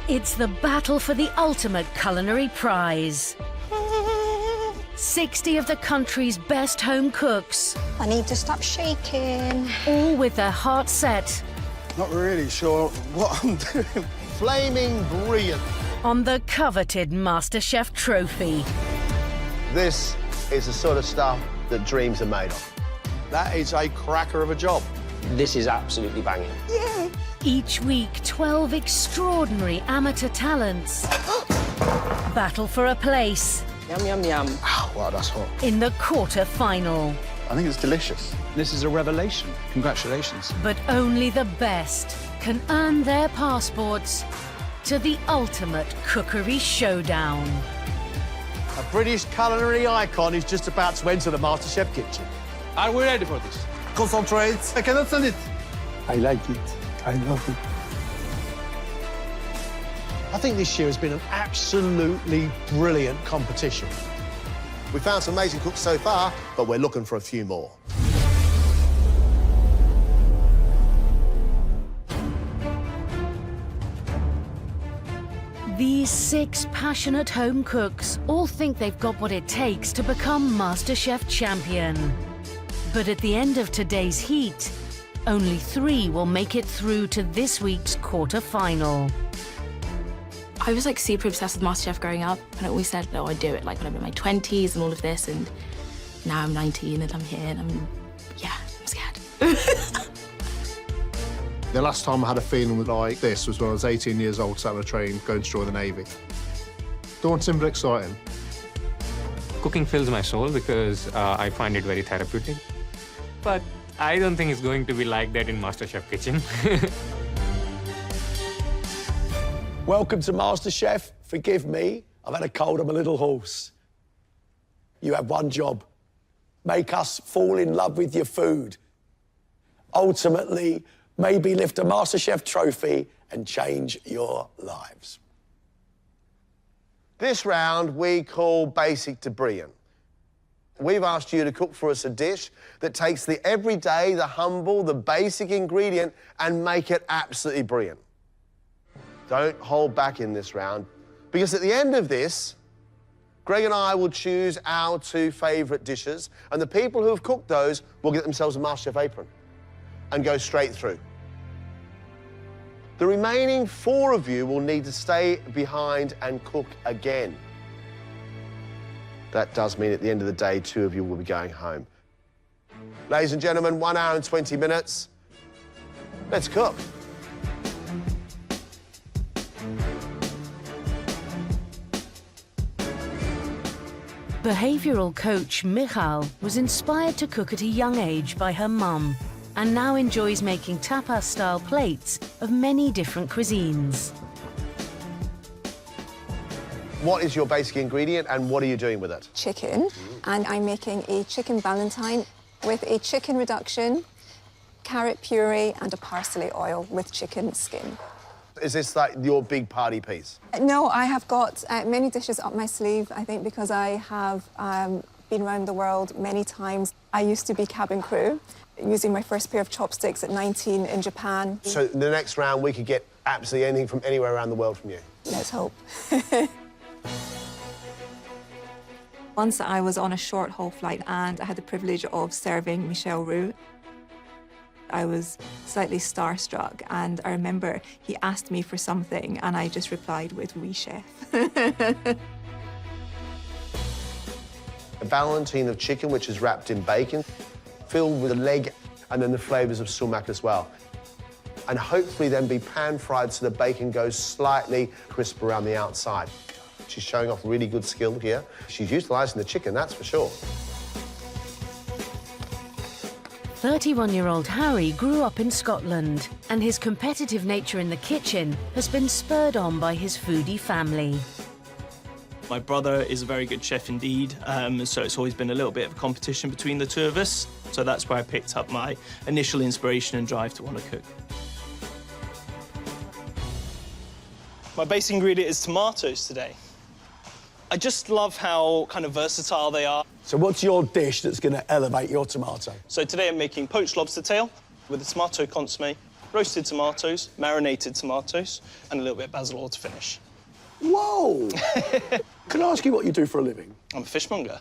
It's the battle for the ultimate culinary prize. 60 of the country's best home cooks. I need to stop shaking. All with their hearts set. Not really sure what I'm doing. Flaming brilliant. On the coveted MasterChef trophy. This is the sort of stuff that dreams are made of. That is a cracker of a job. This is absolutely banging. Yay! Each week, 12 extraordinary amateur talents battle for a place Yum, yum, yum. Oh, wow, that's hot. in the quarter-final. I think it's delicious. This is a revelation. Congratulations. But only the best can earn their passports to the ultimate cookery showdown. A British culinary icon is just about to enter the MasterChef kitchen. Are we ready for this? Concentrate. I cannot stand it. I like it. I love it. I think this year has been an absolutely brilliant competition. We found some amazing cooks so far, but we're looking for a few more. These 6 passionate home cooks all think they've got what it takes to become MasterChef champion. But at the end of today's heat, only 3 will make it through to this week's quarter-final. I was like super obsessed with MasterChef growing up, and I always said, oh, I'd do it like when I'm in my 20s and all of this, and now I'm 19 and I'm here and I'm scared. The last time I had a feeling like this was when I was 18 years old, sat on a train, going to join the Navy. Daunting but exciting. Cooking fills my soul because I find it very therapeutic. But I don't think it's going to be like that in MasterChef kitchen. Welcome to MasterChef. Forgive me, I've had a cold, I'm a little hoarse. You have one job. Make us fall in love with your food. Ultimately, maybe lift a MasterChef trophy and change your lives. This round we call Basic to Brilliant. We've asked you to cook for us a dish that takes the everyday, the humble, the basic ingredient and make it absolutely brilliant. Don't hold back in this round, because at the end of this, Greg and I will choose our 2 favourite dishes, and the people who have cooked those will get themselves a MasterChef apron and go straight through. The remaining 4 of you will need to stay behind and cook again. That does mean at the end of the day, 2 of you will be going home. Ladies and gentlemen, 1 hour and 20 minutes. Let's cook. Behavioural coach Michal was inspired to cook at a young age by her mum and now enjoys making tapas-style plates of many different cuisines. What is your basic ingredient and what are you doing with it? Chicken, and I'm making a chicken valentine with a chicken reduction, carrot puree, and a parsley oil with chicken skin. Is this like your big party piece? No, I have got many dishes up my sleeve, I think, because I have been around the world many times. I used to be cabin crew, using my first pair of chopsticks at 19 in Japan. So the next round, we could get absolutely anything from anywhere around the world from you. Let's hope. Once I was on a short-haul flight and I had the privilege of serving Michel Roux. I was slightly starstruck, and I remember he asked me for something and I just replied with, "Oui, chef." A valentine of chicken, which is wrapped in bacon, filled with the leg and then the flavours of sumac as well. And hopefully then be pan-fried so the bacon goes slightly crisp around the outside. She's showing off really good skill here. She's utilising the chicken, that's for sure. 31-year-old Harry grew up in Scotland, and his competitive nature in the kitchen has been spurred on by his foodie family. My brother is a very good chef indeed, so it's always been a little bit of a competition between the 2 of us. So that's where I picked up my initial inspiration and drive to want to cook. My base ingredient is tomatoes today. I just love how kind of versatile they are. So what's your dish that's going to elevate your tomato? So today I'm making poached lobster tail with a tomato consommé roasted tomatoes, marinated tomatoes, and a little bit of basil oil to finish. Whoa! Can I ask you what you do for a living? I'm a fishmonger.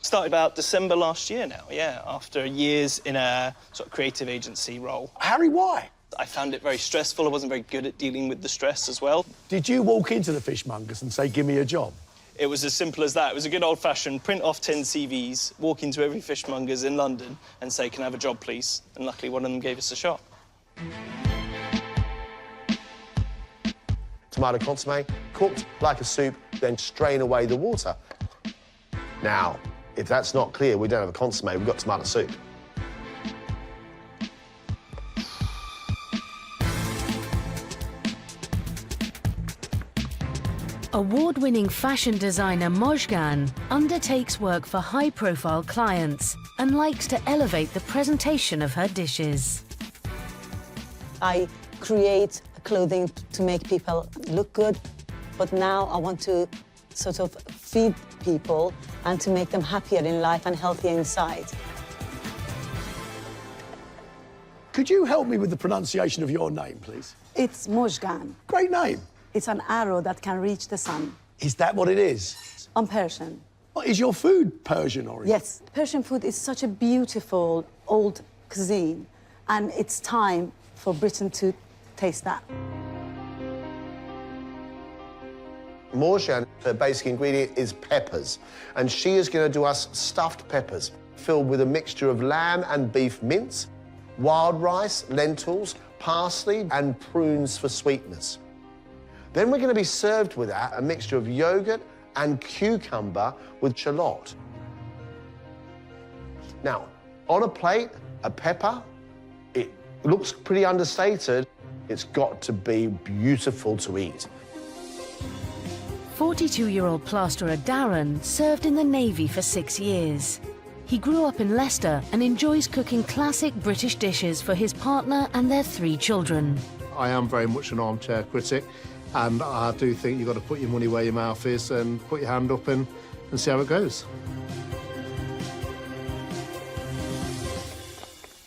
Started about December last year now, yeah, after years in a sort of creative agency role. Harry, why? I found it very stressful. I wasn't very good at dealing with the stress as well. Did you walk into the fishmongers and say, give me a job? It was as simple as that. It was a good old-fashioned print off 10 CVs, walk into every fishmonger's in London and say, can I have a job, please? And luckily one of them gave us a shot. Tomato consomme, cooked like a soup, then strain away the water. Now, if that's not clear, we don't have a consomme, we've got tomato soup. Award-winning fashion designer Mojgan undertakes work for high-profile clients and likes to elevate the presentation of her dishes. I create clothing to make people look good, but now I want to sort of feed people and to make them happier in life and healthier inside. Could you help me with the pronunciation of your name, please? It's Mojgan. Great name. It's an arrow that can reach the sun. Is that what it is? I'm Persian. What, is your food Persian origin? Yes. Persian food is such a beautiful old cuisine, and it's time for Britain to taste that. Mojgan, her basic ingredient is peppers, and she is going to do us stuffed peppers filled with a mixture of lamb and beef mince, wild rice, lentils, parsley, and prunes for sweetness. Then we're going to be served with that a mixture of yogurt and cucumber with shallot. Now, on a plate, a pepper, it looks pretty understated. It's got to be beautiful to eat. 42-year-old plasterer Darren served in the Navy for 6 years. He grew up in Leicester and enjoys cooking classic British dishes for his partner and their 3 children. I am very much an armchair critic, and I do think you've got to put your money where your mouth is and put your hand up and see how it goes.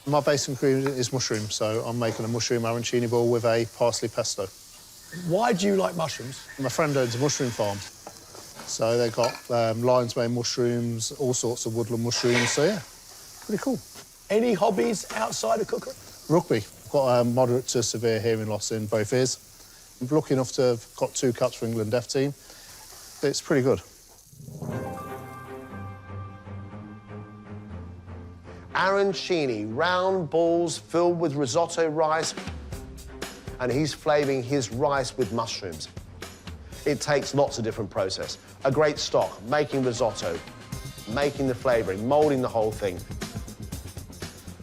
My basic ingredient is mushroom, so I'm making a mushroom arancini ball with a parsley pesto. Why do you like mushrooms? My friend owns a mushroom farm, so they've got lion's mane mushrooms, all sorts of woodland mushrooms, so yeah, pretty cool. Any hobbies outside of cookery? Rugby. I've got a moderate to severe hearing loss in both ears. I'm lucky enough to have got 2 caps for England deaf team. It's pretty good. Arancini, round balls filled with risotto rice, and he's flavouring his rice with mushrooms. It takes lots of different process. A great stock, making risotto, making the flavouring, moulding the whole thing.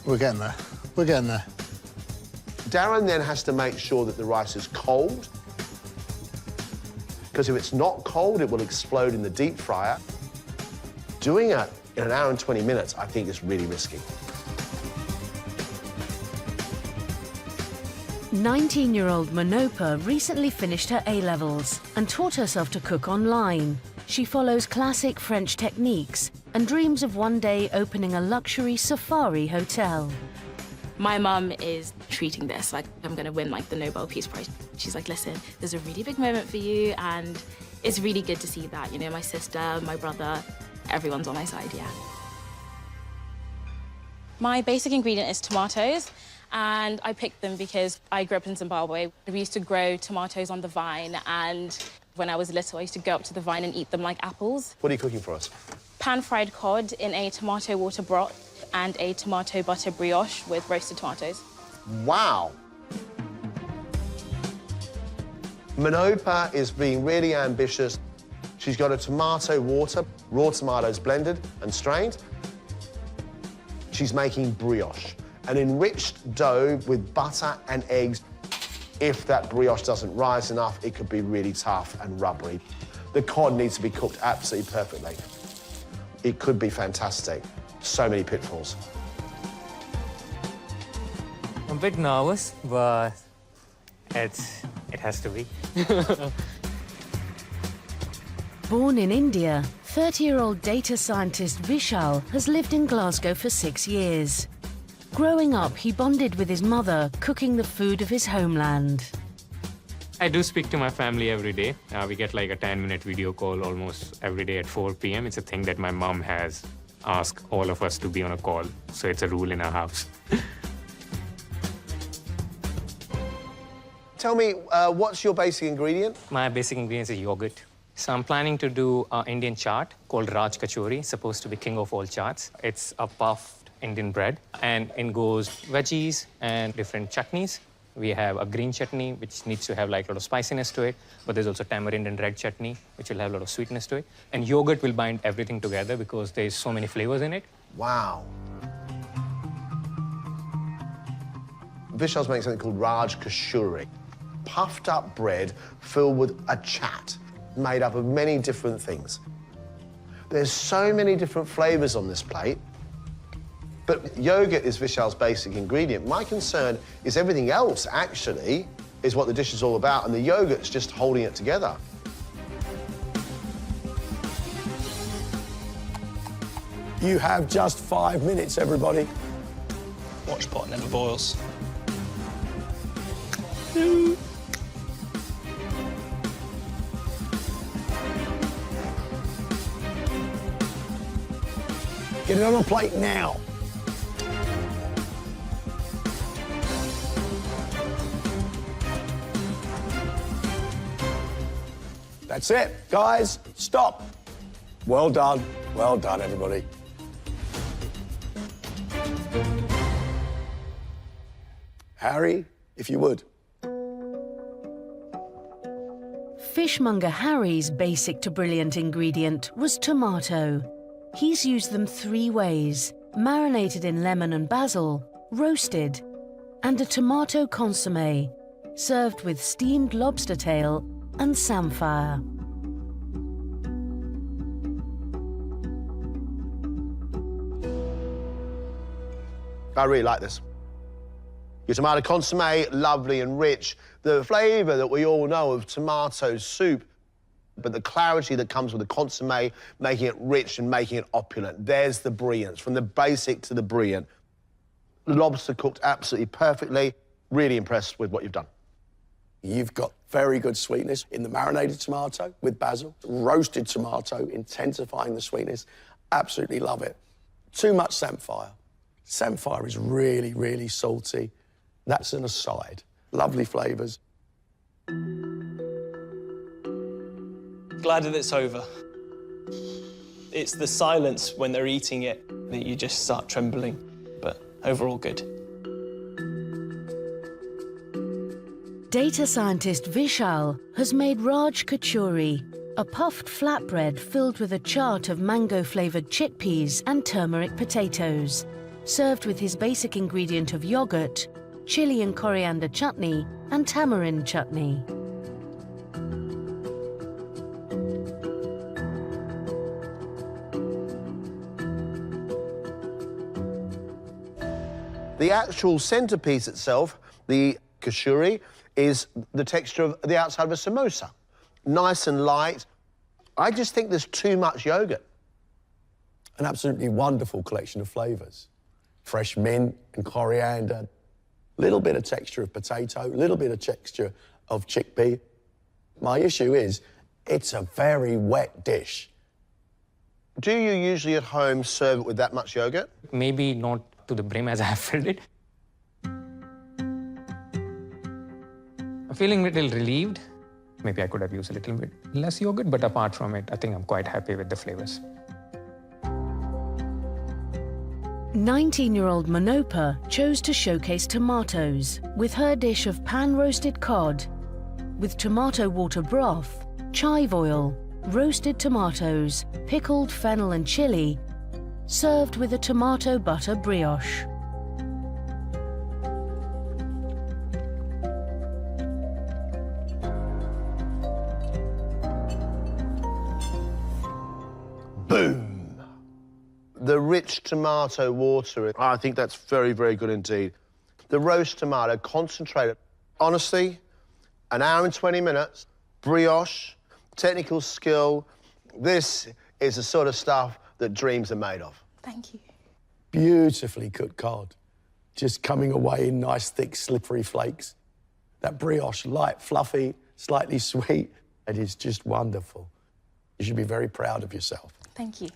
We're getting there. We're getting there. Darren then has to make sure that the rice is cold, because if it's not cold, it will explode in the deep fryer. Doing it in 1 hour and 20 minutes, I think is really risky. 19-year-old Manopa recently finished her A-levels and taught herself to cook online. She follows classic French techniques and dreams of one day opening a luxury safari hotel. My mum is treating this like I'm going to win, like, the Nobel Peace Prize. She's like, listen, there's a really big moment for you, and it's really good to see that. You know, my sister, my brother, everyone's on my side, yeah. My basic ingredient is tomatoes, and I picked them because I grew up in Zimbabwe. We used to grow tomatoes on the vine, and when I was little, I used to go up to the vine and eat them like apples. What are you cooking for us? Pan-fried cod in a tomato water broth and a tomato butter brioche with roasted tomatoes. Wow. Manopa is being really ambitious. She's got a tomato water, raw tomatoes blended and strained. She's making brioche, an enriched dough with butter and eggs. If that brioche doesn't rise enough, it could be really tough and rubbery. The cod needs to be cooked absolutely perfectly. It could be fantastic. So many pitfalls. I'm a bit nervous, but it has to be. Born in India, 30-year-old data scientist Vishal has lived in Glasgow for 6 years. Growing up, he bonded with his mother, cooking the food of his homeland. I do speak to my family every day. We get like a 10-minute video call almost every day at 4 p.m. It's a thing that my mom has asked all of us to be on a call, so it's a rule in our house. Tell me, what's your basic ingredient? My basic ingredients is yogurt. So I'm planning to do an Indian chaat called Raj Kachori, supposed to be king of all chaats. It's a puffed Indian bread, and in goes veggies and different chutneys. We have a green chutney, which needs to have like a lot of spiciness to it, but there's also tamarind and red chutney, which will have a lot of sweetness to it. And yogurt will bind everything together because there's so many flavors in it. Wow. Vishal's making something called Raj Kachori. Puffed up bread filled with a chat made up of many different things. There's so many different flavors on this plate, but yogurt is Vishal's basic ingredient. My concern is everything else actually is what the dish is all about, and the yogurt's just holding it together. You have just 5 minutes, everybody. Watch pot never boils. Get it on a plate now. That's it, guys. Stop. Well done. Well done, everybody. Harry, if you would. Fishmonger Harry's basic to brilliant ingredient was tomato. He's used them 3 ways: marinated in lemon and basil, roasted, and a tomato consommé, served with steamed lobster tail and samphire. I really like this. Your tomato consommé, lovely and rich. The flavour that we all know of tomato soup, but the clarity that comes with the consommé, making it rich and making it opulent. There's the brilliance, from the basic to the brilliant. The lobster cooked absolutely perfectly. Really impressed with what you've done. You've got very good sweetness in the marinated tomato with basil. Roasted tomato, intensifying the sweetness. Absolutely love it. Too much samphire. Samphire is really, really salty. That's an aside. Lovely flavours. Glad that it's over. It's the silence when they're eating it that you just start trembling, but overall good. Data scientist Vishal has made Raj Kachori, a puffed flatbread filled with a chaat of mango-flavoured chickpeas and turmeric potatoes, served with his basic ingredient of yogurt, chili and coriander chutney, and tamarind chutney. The actual centrepiece itself, the kachori, is the texture of the outside of a samosa. Nice and light. I just think there's too much yogurt. An absolutely wonderful collection of flavours. Fresh mint and coriander, little bit of texture of potato, little bit of texture of chickpea. My issue is, it's a very wet dish. Do you usually at home serve it with that much yogurt? Maybe not to the brim as I have filled it. I'm feeling a little relieved. Maybe I could have used a little bit less yogurt, but apart from it, I think I'm quite happy with the flavors. 19-year-old Manopa chose to showcase tomatoes with her dish of pan-roasted cod with tomato water broth, chive oil, roasted tomatoes, pickled fennel and chili, served with a tomato butter brioche. Boom! The rich tomato water, I think that's very, very good indeed. The roast tomato, concentrated. Honestly, an hour and 20 minutes, brioche, technical skill. This is the sort of stuff that dreams are made of. Thank you. Beautifully cooked cod. just coming away in nice, thick, slippery flakes. That brioche, light, fluffy, slightly sweet. It is just wonderful. You should be very proud of yourself. Thank you.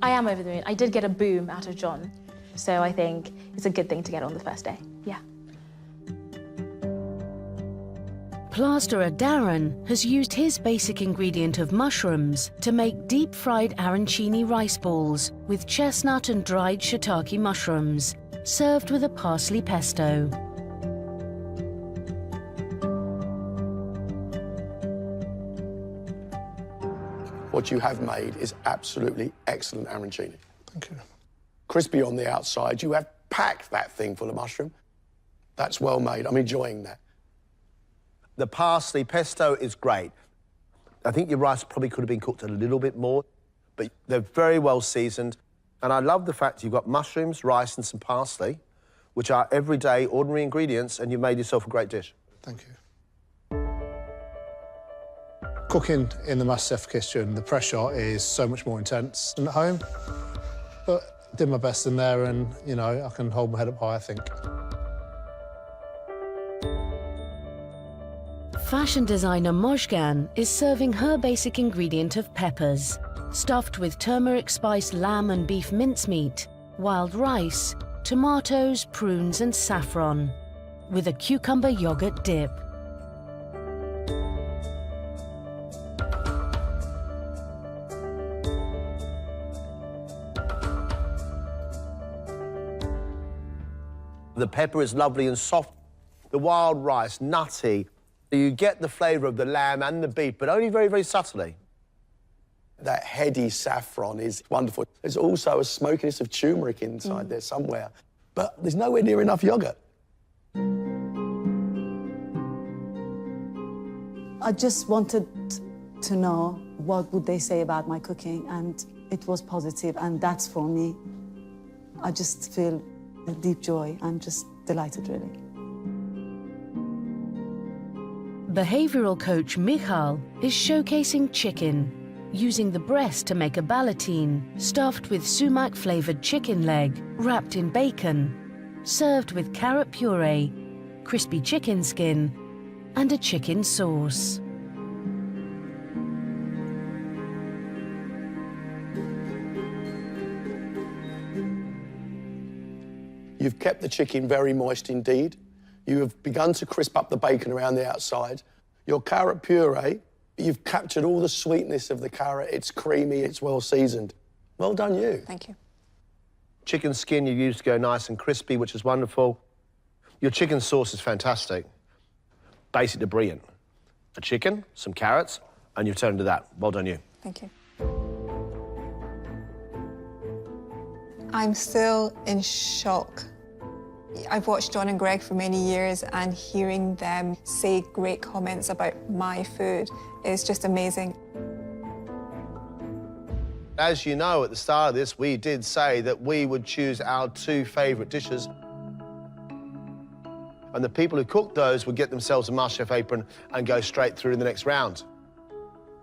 I am over the moon. I did get a boom out of John, so I think it's a good thing to get on the first day. Yeah. Plasterer Darren has used his basic ingredient of mushrooms to make deep-fried arancini rice balls with chestnut and dried shiitake mushrooms, served with a parsley pesto. What you have made is absolutely excellent arancini. Thank you. Crispy on the outside. You have packed that thing full of mushroom. That's well made. I'm enjoying that. The parsley pesto is great. I think your rice probably could have been cooked a little bit more, but they're very well seasoned. And I love the fact you've got mushrooms, rice and some parsley, which are everyday, ordinary ingredients, and you've made yourself a great dish. Thank you. Cooking in the MasterChef kitchen, the pressure is so much more intense than at home. But did my best in there and, you know, I can hold my head up high, I think. Fashion designer Mojgan is serving her basic ingredient of peppers, stuffed with turmeric-spiced lamb and beef mincemeat, wild rice, tomatoes, prunes and saffron, with a cucumber yogurt dip. The pepper is lovely and soft. The wild rice, nutty. You get the flavour of the lamb and the beef, but only very, very subtly. That heady saffron is wonderful. There's also a smokiness of turmeric inside there somewhere, but there's nowhere near enough yoghurt. I just wanted to know what would they say about my cooking, and it was positive, and that's for me. I just feel a deep joy. I'm just delighted, really. Behavioural coach Michal is showcasing chicken, using the breast to make a ballotine, stuffed with sumac-flavoured chicken leg, wrapped in bacon, served with carrot puree, crispy chicken skin, and a chicken sauce. You've kept the chicken very moist indeed. You have begun to crisp up the bacon around the outside. Your carrot puree, you've captured all the sweetness of the carrot. It's creamy, it's well seasoned. Well done, you. Thank you. Chicken skin you used to go nice and crispy, which is wonderful. Your chicken sauce is fantastic. Basically brilliant. A chicken, some carrots, and you've turned to that. Well done, you. Thank you. I'm still in shock. I've watched John and Greg for many years, and hearing them say great comments about my food is just amazing. As you know, at the start of this, we did say that we would choose our 2 favourite dishes. And the people who cooked those would get themselves a MasterChef apron and go straight through to the next round.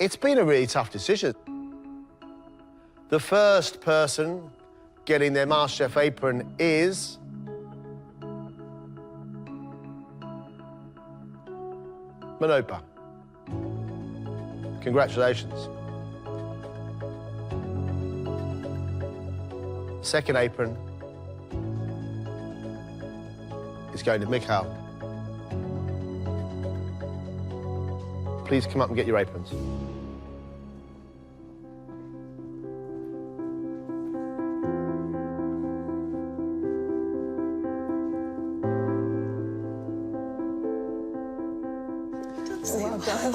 It's been a really tough decision. The first person getting their MasterChef apron is... Manopa. Congratulations. Second apron is going to Michal. Please come up and get your aprons. Well done.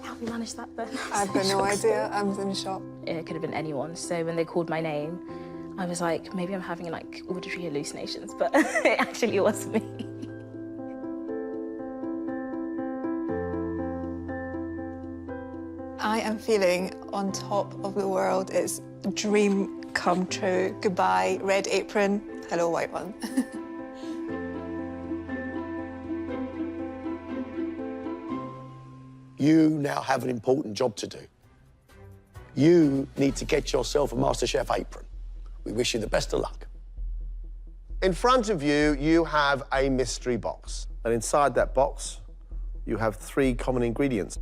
How have you managed that then? I've got no idea. I'm in shock. It could have been anyone. So when they called my name, I was like, maybe I'm having like auditory hallucinations, but it actually was me. I am feeling on top of the world. It's a dream come true. Goodbye, red apron. Hello, white one. You now have an important job to do. You need to get yourself a MasterChef apron. We wish you the best of luck. In front of you, you have a mystery box. And inside that box, you have 3 common ingredients.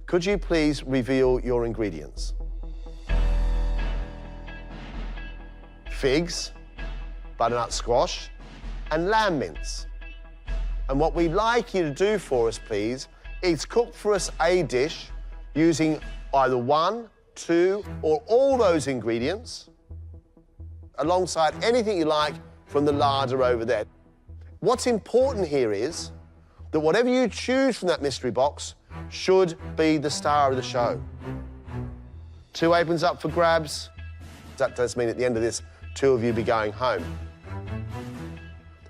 Could you please reveal your ingredients? Figs, butternut squash, and lamb mince. And what we'd like you to do for us, please, is cook for us a dish using either 1, 2, or all those ingredients, alongside anything you like from the larder over there. What's important here is that whatever you choose from that mystery box should be the star of the show. 2 aprons up for grabs. That does mean at the end of this, 2 of you be going home.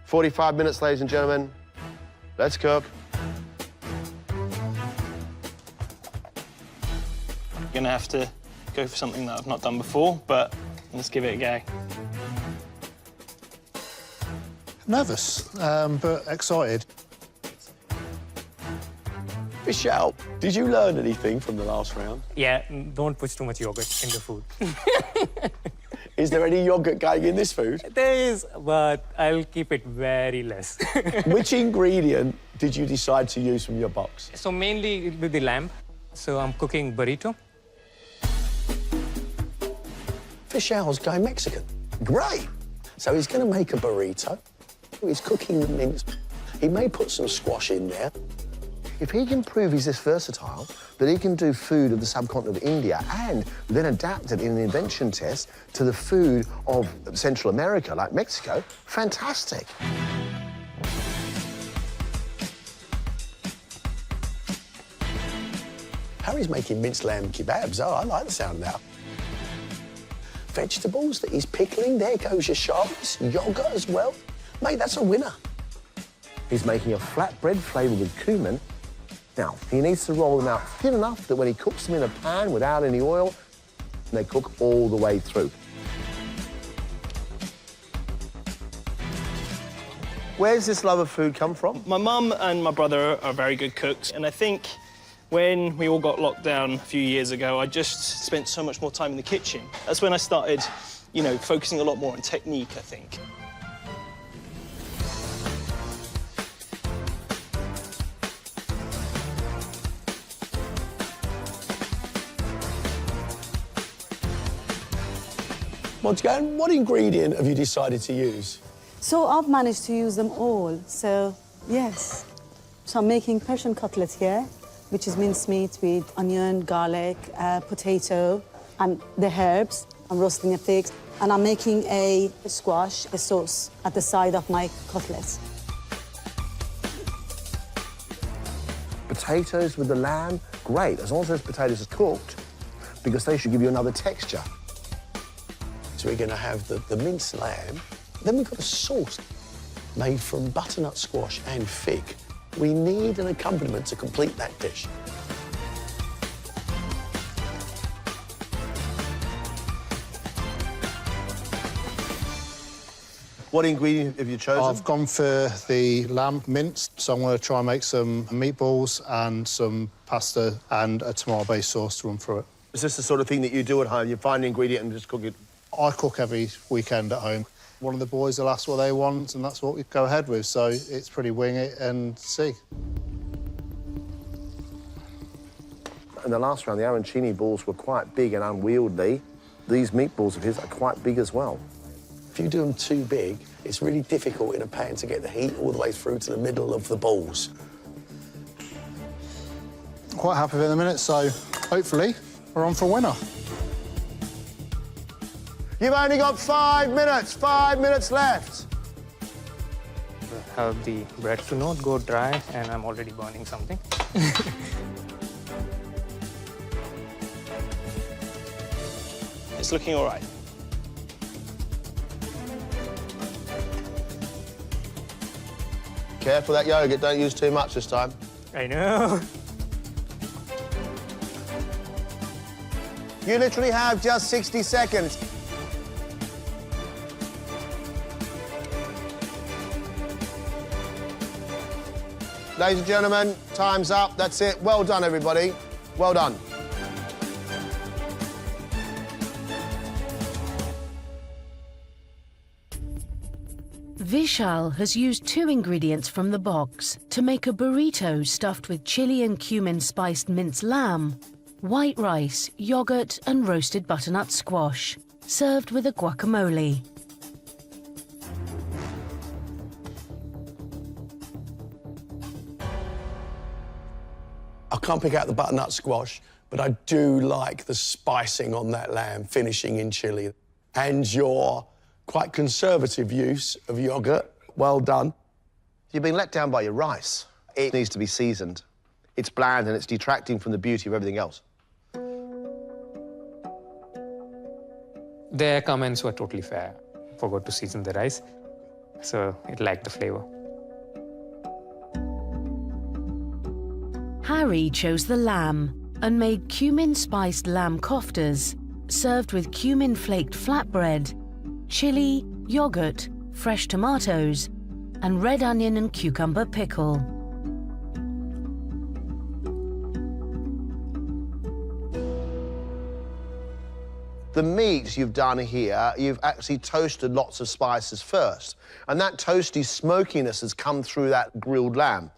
45 minutes, ladies and gentlemen. Let's cook. I'm gonna have to go for something that I've not done before, but let's give it a go. Nervous, but excited. Michelle, did you learn anything from the last round? Yeah, don't put too much yogurt in the food. Is there any yogurt going in this food? There is, but I'll keep it very less. Which ingredient did you decide to use from your box? So mainly with the lamb. So I'm cooking burrito. Michelle's going Mexican. Great. So he's going to make a burrito. He's cooking the mince. He may put some squash in there. If he can prove he's this versatile, that he can do food of the subcontinent of India and then adapt it in an invention test to the food of Central America, like Mexico, fantastic. Harry's making minced lamb kebabs. Oh, I like the sound of that. Vegetables that he's pickling. There goes your shards. Yogurt as well. Mate, that's a winner. He's making a flatbread flavoured with cumin. Now, he needs to roll them out thin enough that when he cooks them in a pan without any oil, they cook all the way through. Where's this love of food come from? My mum and my brother are very good cooks, and I think when we all got locked down a few years ago, I just spent so much more time in the kitchen. That's when I started, you know, focusing a lot more on technique, I think. Once again, what ingredient have you decided to use? So I've managed to use them all, so yes. So I'm making Persian cutlets here, which is mincemeat with onion, garlic, potato, and the herbs. I'm roasting the figs, and I'm making a squash, a sauce, at the side of my cutlets. Potatoes with the lamb, great, as long as those potatoes are cooked, because they should give you another texture. So we're going to have the minced lamb. Then we've got a sauce made from butternut squash and fig. We need an accompaniment to complete that dish. What ingredient have you chosen? I've gone for the lamb minced, so I'm going to try and make some meatballs and some pasta and a tomato-based sauce to run through it. Is this the sort of thing that you do at home? You find an ingredient and just cook it? I cook every weekend at home. One of the boys will ask what they want, and that's what we go ahead with, so it's pretty wing it and see. In the last round, the arancini balls were quite big and unwieldy. These meatballs of his are quite big as well. If you do them too big, it's really difficult in a pan to get the heat all the way through to the middle of the balls. Quite happy with it in a minute, so hopefully we're on for a winner. You've only got 5 minutes, 5 minutes left. Help the bread to not go dry, and I'm already burning something. It's looking all right. Careful that yogurt, don't use too much this time. I know. You literally have just 60 seconds. Ladies and gentlemen, time's up. That's it. Well done, everybody. Well done. Vishal has used 2 ingredients from the box to make a burrito stuffed with chili and cumin spiced minced lamb, white rice, yogurt and roasted butternut squash, served with a guacamole. I can't pick out the butternut squash, but I do like the spicing on that lamb, finishing in chili. And your quite conservative use of yogurt. Well done. You've been let down by your rice. It needs to be seasoned. It's bland and it's detracting from the beauty of everything else. Their comments were totally fair. Forgot to season the rice, so it lacked the flavor. Harry chose the lamb and made cumin-spiced lamb koftas, served with cumin-flaked flatbread, chili, yogurt, fresh tomatoes, and red onion and cucumber pickle. The meat you've done here, you've actually toasted lots of spices first, and that toasty smokiness has come through that grilled lamb.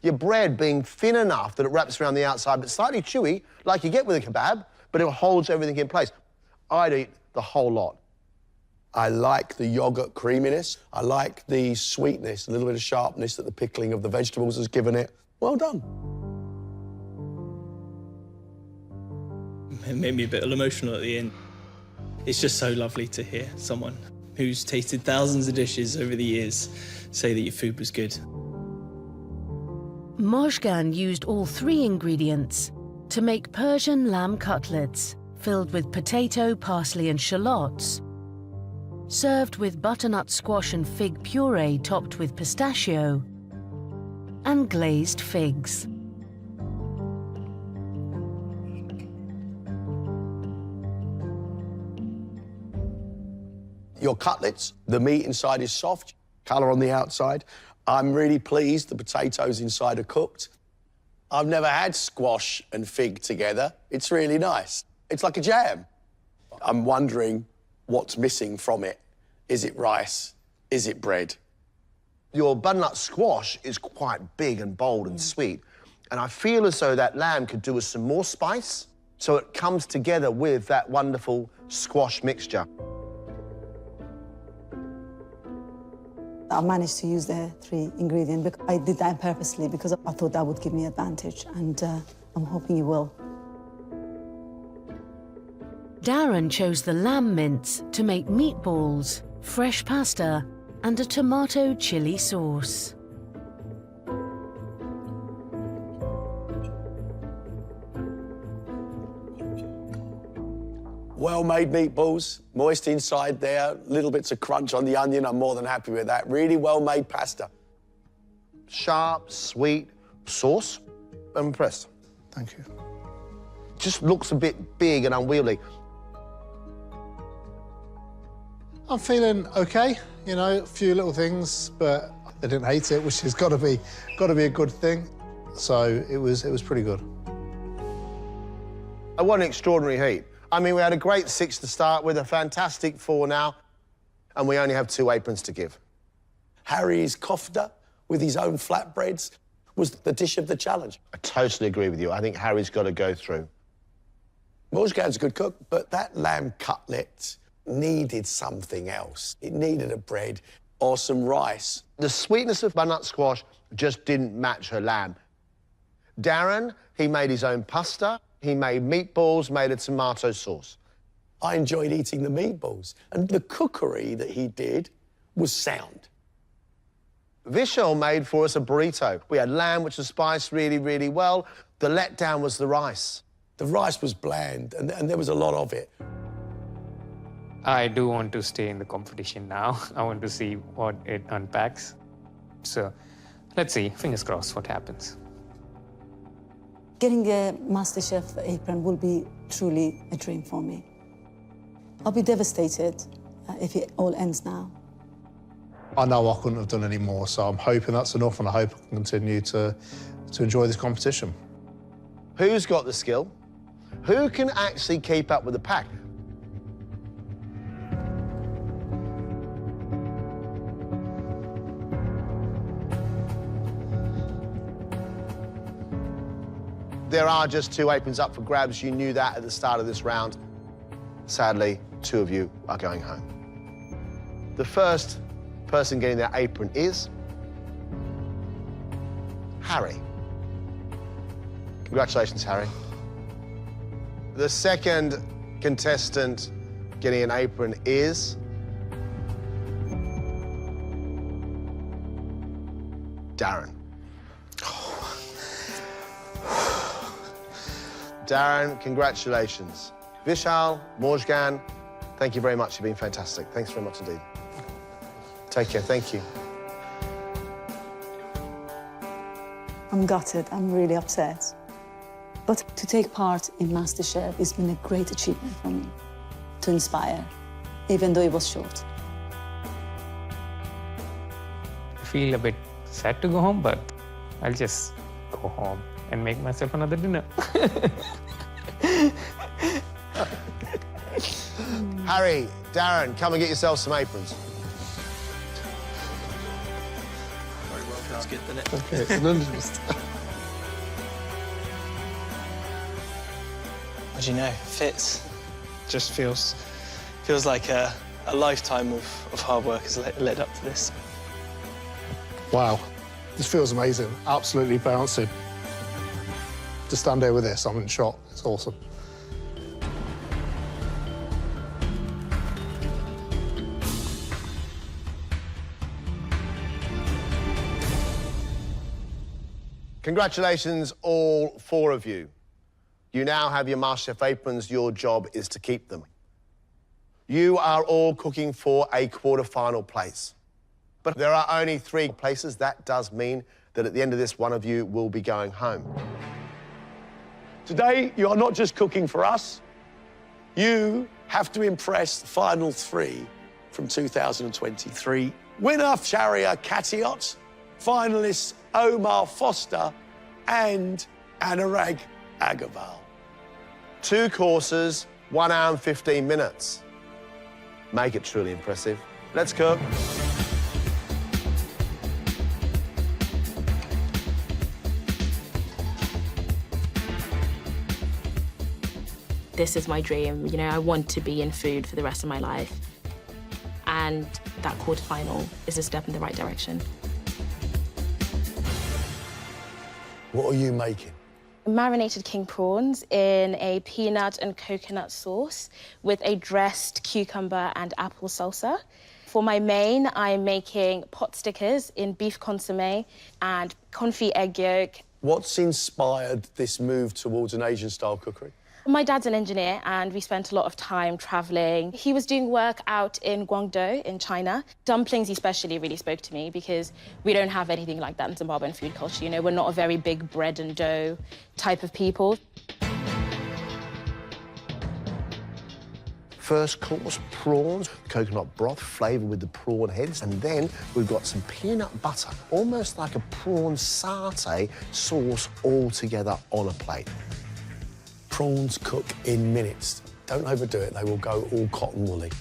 Your bread being thin enough that it wraps around the outside, but slightly chewy, like you get with a kebab, but it holds everything in place. I'd eat the whole lot. I like the yogurt creaminess. I like the sweetness, a little bit of sharpness that the pickling of the vegetables has given it. Well done. It made me a bit emotional at the end. It's just so lovely to hear someone who's tasted thousands of dishes over the years say that your food was good. Mojgan used all 3 ingredients to make Persian lamb cutlets filled with potato, parsley and shallots, served with butternut squash and fig puree topped with pistachio, and glazed figs. Your cutlets, the meat inside is soft, colour on the outside. I'm really pleased the potatoes inside are cooked. I've never had squash and fig together. It's really nice. It's like a jam. I'm wondering what's missing from it. Is it rice? Is it bread? Your butternut squash is quite big and bold and sweet, and I feel as though that lamb could do with some more spice, so it comes together with that wonderful squash mixture. I managed to use the 3 ingredients. I did that purposely because I thought that would give me advantage, and I'm hoping you will. Darren chose the lamb mince to make meatballs, fresh pasta, and a tomato chili sauce. Well-made meatballs, moist inside there, little bits of crunch on the onion. I'm more than happy with that. Really well-made pasta. Sharp, sweet sauce. I'm impressed. Thank you. Just looks a bit big and unwieldy. I'm feeling okay, you know, a few little things, but I didn't hate it, which has got to be a good thing. So it was pretty good. What an extraordinary heat. I mean, we had a great 6 to start with, a fantastic 4 now, and we only have 2 aprons to give. Harry's kofta with his own flatbreads was the dish of the challenge. I totally agree with you. I think Harry's got to go through. Mojgan's a good cook, but that lamb cutlet needed something else. It needed a bread or some rice. The sweetness of butternut squash just didn't match her lamb. Darren, he made his own pasta. He made meatballs, made a tomato sauce. I enjoyed eating the meatballs, and the cookery that he did was sound. Vishal made for us a burrito. We had lamb, which was spiced really, really well. The letdown was the rice. The rice was bland, and there was a lot of it. I do want to stay in the competition now. I want to see what it unpacks. So let's see, fingers crossed, what happens. Getting a MasterChef apron will be truly a dream for me. I'll be devastated if it all ends now. I know I couldn't have done any more, so I'm hoping that's enough, and I hope I can continue to enjoy this competition. Who's got the skill? Who can actually keep up with the pack? There are just 2 aprons up for grabs. You knew that at the start of this round. Sadly, 2 of you are going home. The first person getting their apron is Harry. Congratulations, Harry. The second contestant getting an apron is Darren. Darren, congratulations. Vishal, Morjgan, thank you very much. You've been fantastic. Thanks very much indeed. Take care. Thank you. I'm gutted. I'm really upset. But to take part in MasterChef has been a great achievement for me, to inspire, even though it was short. I feel a bit sad to go home, but I'll just go home and make myself another dinner. Harry, Darren, come and get yourselves some aprons. Very well, that's good, isn't it? Okay, and then just... As you know, fits. Just feels like a lifetime of hard work has led up to this. Wow, this feels amazing. Absolutely bouncing. To stand here with this, I'm in shock. It's awesome. Congratulations, all 4 of you. You now have your MasterChef aprons. Your job is to keep them. You are all cooking for a quarter-final place. But there are only 3 places. That does mean that at the end of this, one of you will be going home. Today, you are not just cooking for us. You have to impress the final 3 from 2023. Winner Sharia Katiot, finalists Omar Foster and Anurag Agarwal. 2 courses, 1 hour and 15 minutes. Make it truly impressive. Let's cook. This is my dream. You know, I want to be in food for the rest of my life. And that quarterfinal is a step in the right direction. What are you making? Marinated king prawns in a peanut and coconut sauce with a dressed cucumber and apple salsa. For my main, I'm making pot stickers in beef consommé and confit egg yolk. What's inspired this move towards an Asian-style cookery? My dad's an engineer, and we spent a lot of time traveling. He was doing work out in Guangdong in China. Dumplings especially really spoke to me because we don't have anything like that in Zimbabwean food culture. You know, we're not a very big bread and dough type of people. First course, prawns, coconut broth flavoured with the prawn heads, and then we've got some peanut butter, almost like a prawn satay sauce all together on a plate. Prawns cook in minutes. Don't overdo it, they will go all cotton woolly.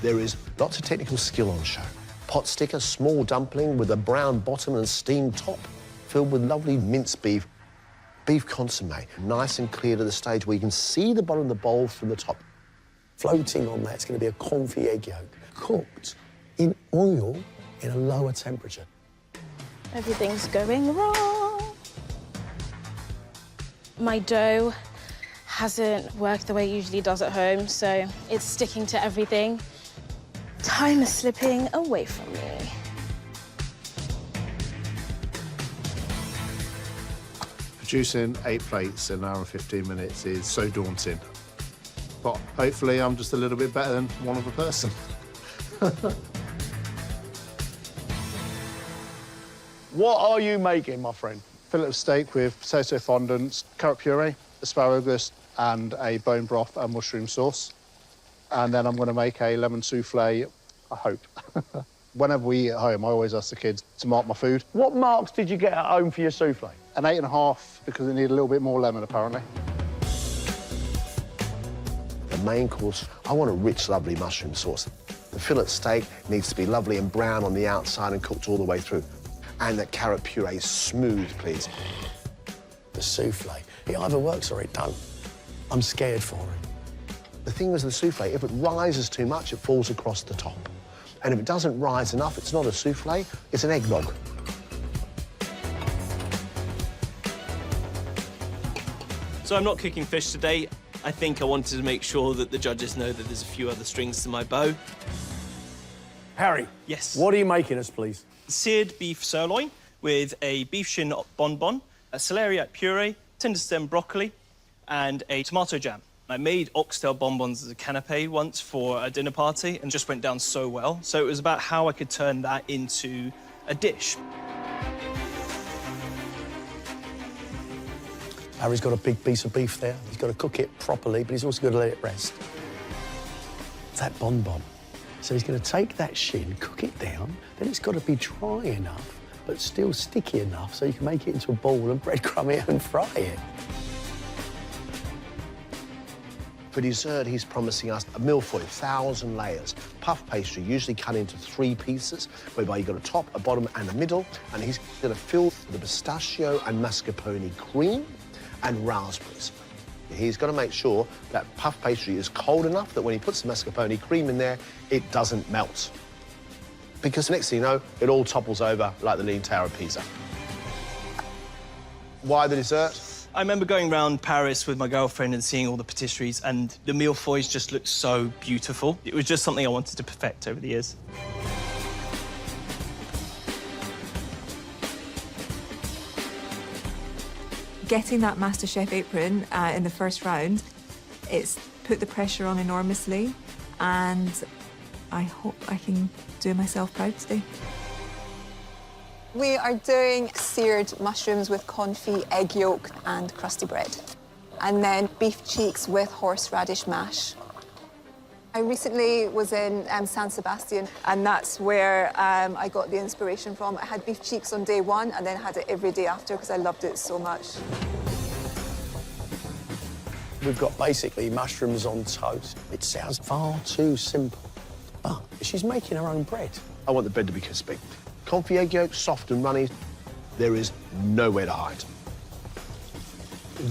There is lots of technical skill on show. Pot sticker, small dumpling with a brown bottom and steamed top, filled with lovely minced beef, beef consommé, nice and clear to the stage where you can see the bottom of the bowl from the top. Floating on that's going to be a confit egg yolk, cooked in oil in a lower temperature. Everything's going wrong. My dough hasn't worked the way it usually does at home, so it's sticking to everything. Time is slipping away from me. Producing 8 plates in an hour and 15 minutes is so daunting. But hopefully I'm just a little bit better than one other person. What are you making, my friend? Fillet of steak with potato fondant, carrot puree, asparagus, and a bone broth and mushroom sauce. And then I'm going to make a lemon souffle, I hope. Whenever we eat at home, I always ask the kids to mark my food. What marks did you get at home for your souffle? An 8.5, because it needed a little bit more lemon, apparently. The main course, I want a rich, lovely mushroom sauce. The fillet steak needs to be lovely and brown on the outside and cooked all the way through. and that carrot puree is smooth, please. The souffle, it either works or it don't. I'm scared for it. The thing with the souffle, if it rises too much, it falls across the top. And if it doesn't rise enough, it's not a souffle, it's an eggnog. So I'm not cooking fish today. I think I wanted to make sure that the judges know that there's a few other strings to my bow. Harry. Yes. What are you making us, please? Seared beef sirloin with a beef shin bonbon, a celeriac puree, tender stem broccoli, and a tomato jam. I made oxtail bonbons as a canapé once for a dinner party and just went down so well. So it was about how I could turn that into a dish. Harry's got a big piece of beef there. He's got to cook it properly, but he's also got to let it rest. It's that bonbon. So he's going to take that shin, cook it down, then it's got to be dry enough, but still sticky enough so you can make it into a ball and breadcrumb it and fry it. For dessert, he's promising us a millefeuille, 1,000 layers. Puff pastry, usually cut into 3 pieces, whereby you've got a top, a bottom, and a middle. And he's going to fill the pistachio and mascarpone cream and raspberries. He's got to make sure that puff pastry is cold enough that when he puts the mascarpone cream in there, it doesn't melt. Because next thing you know, it all topples over like the Leaning Tower of Pisa. Why the dessert? I remember going around Paris with my girlfriend and seeing all the patisseries, and the millefeuilles just looked so beautiful. It was just something I wanted to perfect over the years. Getting that MasterChef apron in the first round, it's put the pressure on enormously, and I hope I can do myself proud today. We are doing seared mushrooms with confit, egg yolk and crusty bread. And then beef cheeks with horseradish mash. I recently was in San Sebastian, and that's where I got the inspiration from. I had beef cheeks on day 1 and then had it every day after because I loved it so much. We've got basically mushrooms on toast. It sounds far too simple, but she's making her own bread. I want the bread to be crispy. Confit egg yolk, soft and runny. There is nowhere to hide.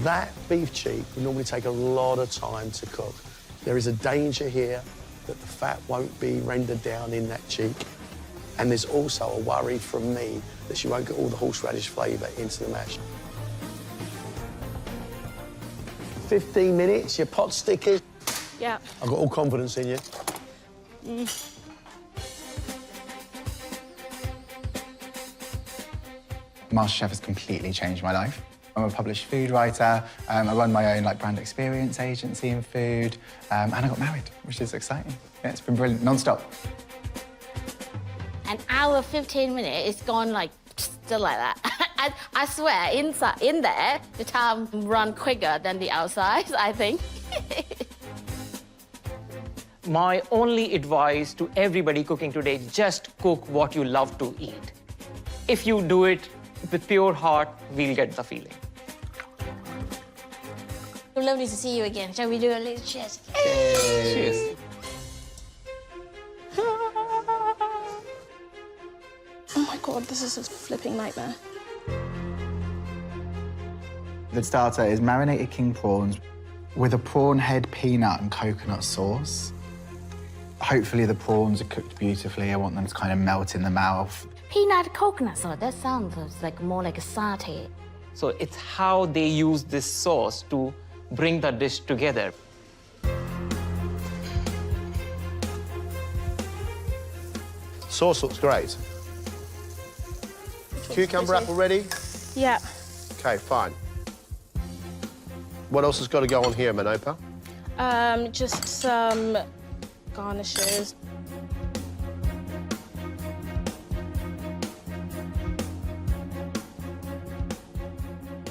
That beef cheek will normally take a lot of time to cook. There is a danger here that the fat won't be rendered down in that cheek. And there's also a worry from me that she won't get all the horseradish flavour into the mash. 15 minutes, your pot's sticky. Yeah. I've got all confidence in you. MasterChef has completely changed my life. I'm a published food writer. I run my own brand experience agency in food, and I got married, which is exciting. Yeah, it's been brilliant, non-stop. An hour, 15 minutes, it's gone still like that. I swear, in there, the time run quicker than the outside, I think. My only advice to everybody cooking today, just cook what you love to eat. If you do it with pure heart, we'll get the feeling. Lovely to see you again. Shall we do a little cheers? Cheers. Oh my God, this is a flipping nightmare. The starter is marinated king prawns with a prawn head peanut and coconut sauce. Hopefully the prawns are cooked beautifully. I want them to kind of melt in the mouth. Peanut coconut sauce, that sounds more like a satay. So it's how they use this sauce to bring the dish together. Sauce looks great. Cucumber apple ready? Yeah. OK, fine. What else has got to go on here, Manopa? Just some garnishes.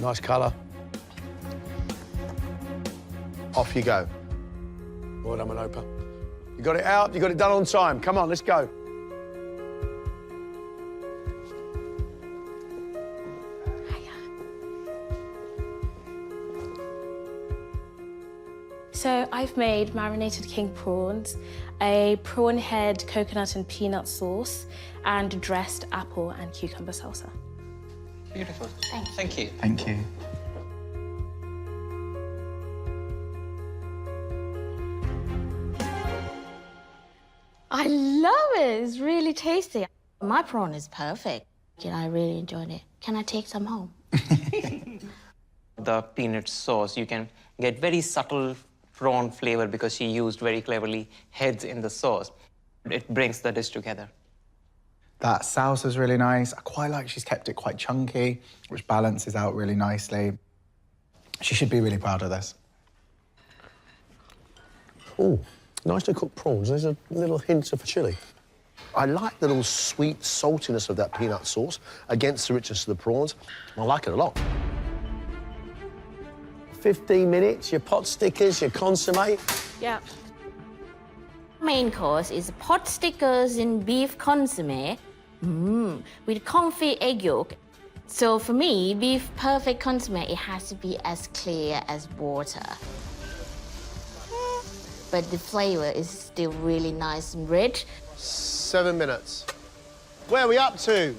Nice colour. Off you go. Well done, Manopa. You got it out, you got it done on time. Come on, let's go. So I've made marinated king prawns, a prawn head coconut and peanut sauce, and dressed apple and cucumber salsa. Beautiful. Thank you. Thank you. I love it. It's really tasty. My prawn is perfect. I really enjoyed it. Can I take some home? The peanut sauce, you can get very subtle prawn flavor because she used very cleverly heads in the sauce. It brings the dish together. That salsa is really nice. I quite like she's kept it quite chunky, which balances out really nicely. She should be really proud of this. Ooh, nicely cooked prawns. There's a little hint of chilli. I like the little sweet saltiness of that peanut sauce against the richness of the prawns. I like it a lot. 15 minutes, your pot stickers, your consommé. Yeah. Main course is pot stickers in beef consommé with confit egg yolk. So for me, beef perfect consommé, it has to be as clear as water. But the flavor is still really nice and rich. 7 minutes. Where are we up to?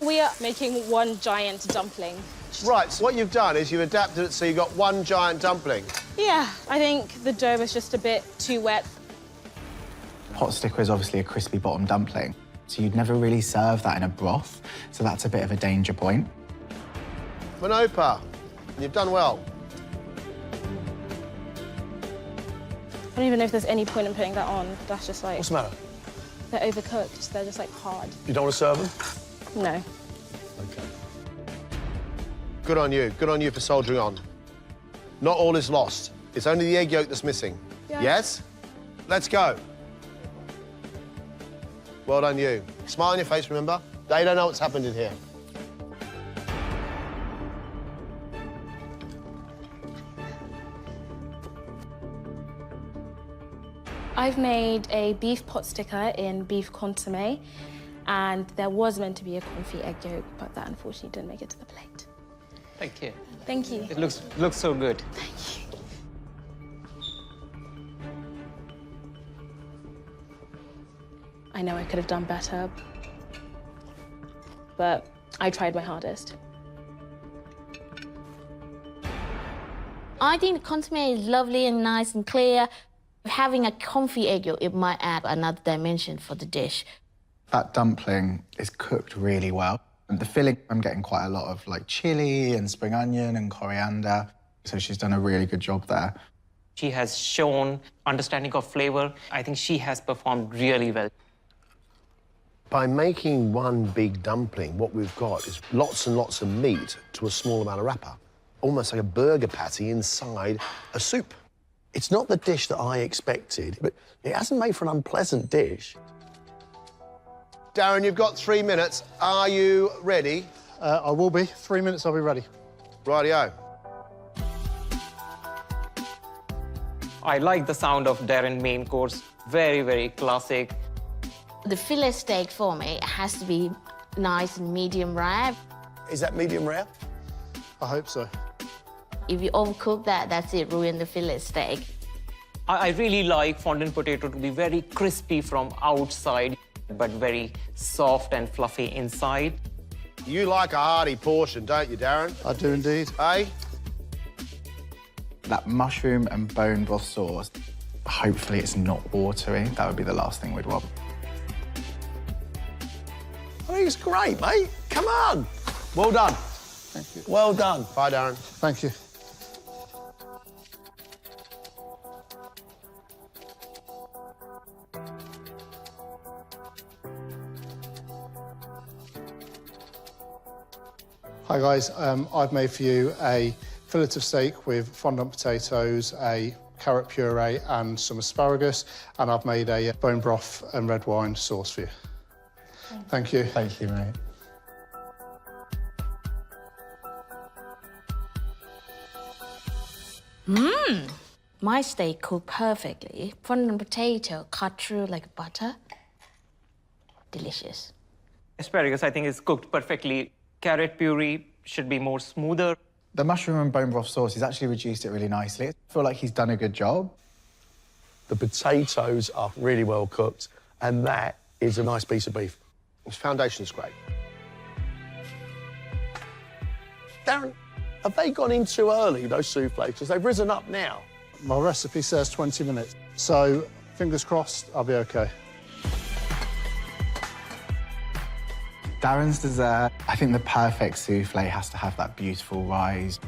We are making one giant dumpling. Right, so what you've done is you've adapted it so you've got one giant dumpling. Yeah, I think the dough is just a bit too wet. Pot sticker is obviously a crispy bottom dumpling, so you'd never really serve that in a broth, so that's a bit of a danger point. Manopa, you've done well. I don't even know if there's any point in putting that on. That's just like... What's the matter? They're overcooked. They're just like hard. You don't want to serve them? No. Okay. Good on you. Good on you for soldiering on. Not all is lost. It's only the egg yolk that's missing. Yeah. Yes? Let's go. Well done, you. Smile on your face, remember? They don't know what's happened in here. I've made a beef pot sticker in beef consommé, and there was meant to be a confit egg yolk, but that unfortunately didn't make it to the plate. Thank you. Thank you. It looks so good. Thank you. I know I could have done better, but I tried my hardest. I think the consommé is lovely and nice and clear. Having a confit egg yolk, it might add another dimension for the dish. That dumpling is cooked really well. And the filling, I'm getting quite a lot of like chili and spring onion and coriander. So she's done a really good job there. She has shown understanding of flavor. I think she has performed really well. By making one big dumpling, what we've got is lots and lots of meat to a small amount of wrapper. Almost like a burger patty inside a soup. It's not the dish that I expected, but it hasn't made for an unpleasant dish. Darren, you've got 3 minutes. Are you ready? I will be. 3 minutes, I'll be ready. Rightio. I like the sound of Darren main course. Very, very classic. The fillet steak for me has to be nice and medium rare. Is that medium rare? I hope so. If you overcook that, that's it, ruin the fillet steak. I really like fondant potato to be very crispy from outside, but very soft and fluffy inside. You like a hearty portion, don't you, Darren? I do indeed. Eh? That mushroom and bone broth sauce, hopefully it's not watery. That would be the last thing we'd want. I think it's great, mate. Come on. Well done. Thank you. Well done. Bye, Darren. Thank you. Hi guys, I've made for you a fillet of steak with fondant potatoes, a carrot puree and some asparagus, and I've made a bone broth and red wine sauce for you. Thank you. Thank you, mate. My steak cooked perfectly. Fondant potato cut through like butter. Delicious. Asparagus, I think, is cooked perfectly. Carrot puree should be more smoother. The mushroom and bone broth sauce, he's actually reduced it really nicely. I feel like he's done a good job. The potatoes are really well cooked, and that is a nice piece of beef. His foundation's great. Darren, have they gone in too early, those soufflés? Because they've risen up now. My recipe says 20 minutes, so fingers crossed, I'll be OK. Darren's dessert, I think the perfect souffle has to have that beautiful rise,